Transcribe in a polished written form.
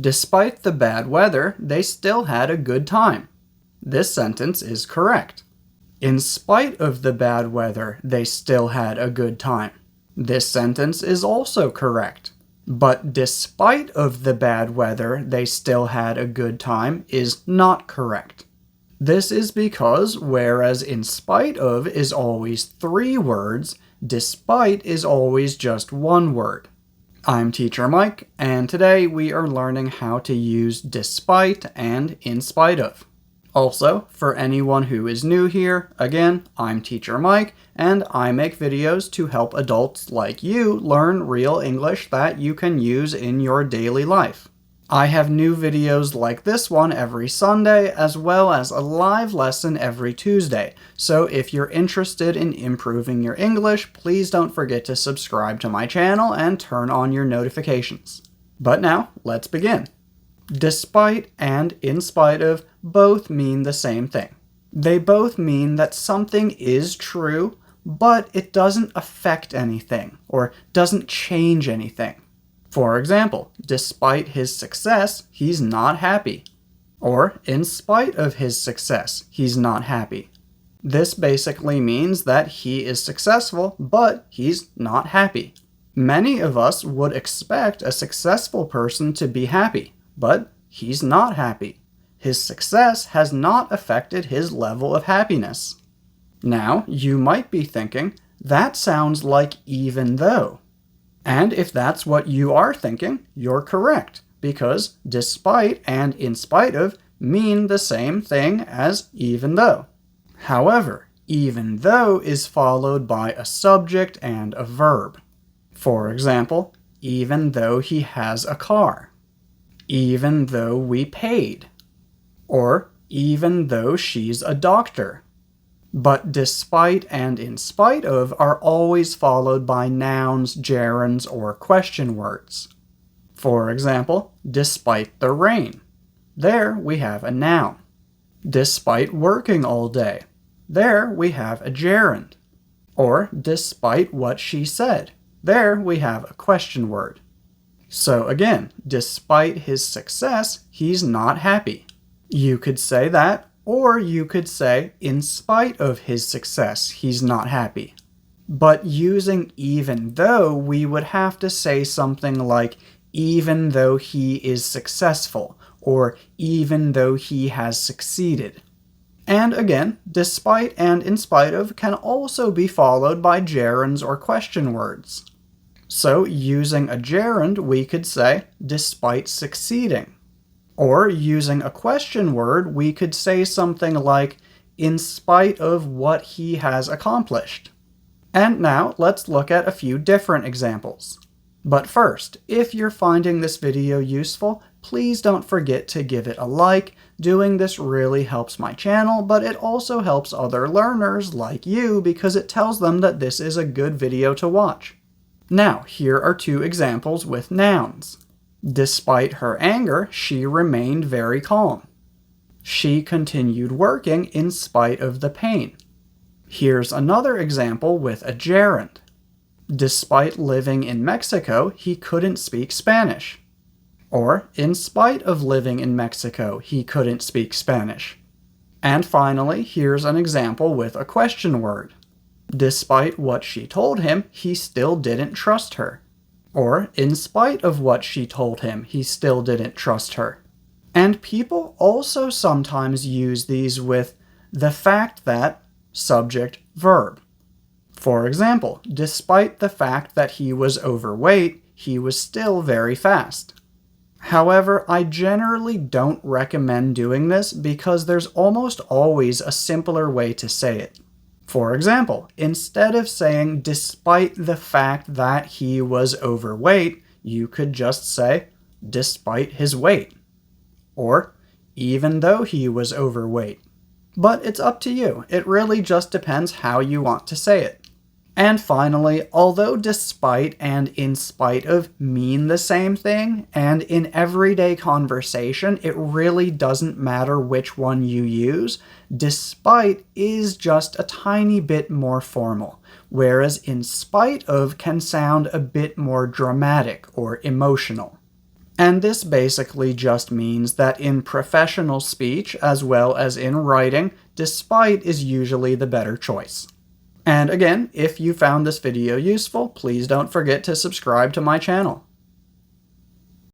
Despite the bad weather, they still had a good time. This sentence is correct. In spite of the bad weather, they still had a good time. This sentence is also correct. But despite of the bad weather, they still had a good time is not correct. This is because whereas in spite of is always 3 words, despite is always just 1 word. I'm Teacher Mike, and today we are learning how to use despite and in spite of. Also, for anyone who is new here, again, I'm Teacher Mike, and I make videos to help adults like you learn real English that you can use in your daily life. I have new videos like this one every Sunday, as well as a live lesson every Tuesday, so if you're interested in improving your English, please don't forget to subscribe to my channel and turn on your notifications. But now, let's begin. Despite and in spite of both mean the same thing. They both mean that something is true, but it doesn't affect anything, or doesn't change anything. For example, despite his success, he's not happy. Or, in spite of his success, he's not happy. This basically means that he is successful, but he's not happy. Many of us would expect a successful person to be happy, but he's not happy. His success has not affected his level of happiness. Now, you might be thinking, that sounds like even though. And if that's what you are thinking, you're correct, because despite and in spite of mean the same thing as even though. However, even though is followed by a subject and a verb. For example, even though he has a car. Even though we paid. Or even though she's a doctor. But despite and in spite of are always followed by nouns, gerunds, or question words. For example, despite the rain. There we have a noun. Despite working all day. There we have a gerund. Or despite what she said. There we have a question word. So again, despite his success, he's not happy. You could say that, or you could say, in spite of his success, he's not happy. But using even though, we would have to say something like, even though he is successful, or even though he has succeeded. And again, despite and in spite of can also be followed by gerunds or question words. So using a gerund, we could say, despite succeeding. Or using a question word, we could say something like, in spite of what he has accomplished. And now, let's look at a few different examples. But first, if you're finding this video useful, please don't forget to give it a like. Doing this really helps my channel, but it also helps other learners like you because it tells them that this is a good video to watch. Now, here are 2 examples with nouns. Despite her anger, she remained very calm. She continued working in spite of the pain. Here's another example with a gerund. Despite living in Mexico, he couldn't speak Spanish. Or, in spite of living in Mexico, he couldn't speak Spanish. And finally, here's an example with a question word. Despite what she told him, he still didn't trust her. Or, in spite of what she told him, he still didn't trust her. And people also sometimes use these with the fact that, subject, verb. For example, despite the fact that he was overweight, he was still very fast. However, I generally don't recommend doing this because there's almost always a simpler way to say it. For example, instead of saying despite the fact that he was overweight, you could just say despite his weight. Or even though he was overweight. But it's up to you. It really just depends how you want to say it. And finally, although despite and in spite of mean the same thing, and in everyday conversation it really doesn't matter which one you use, despite is just a tiny bit more formal, whereas in spite of can sound a bit more dramatic or emotional. And this basically just means that in professional speech, as well as in writing, despite is usually the better choice. And again, if you found this video useful, please don't forget to subscribe to my channel.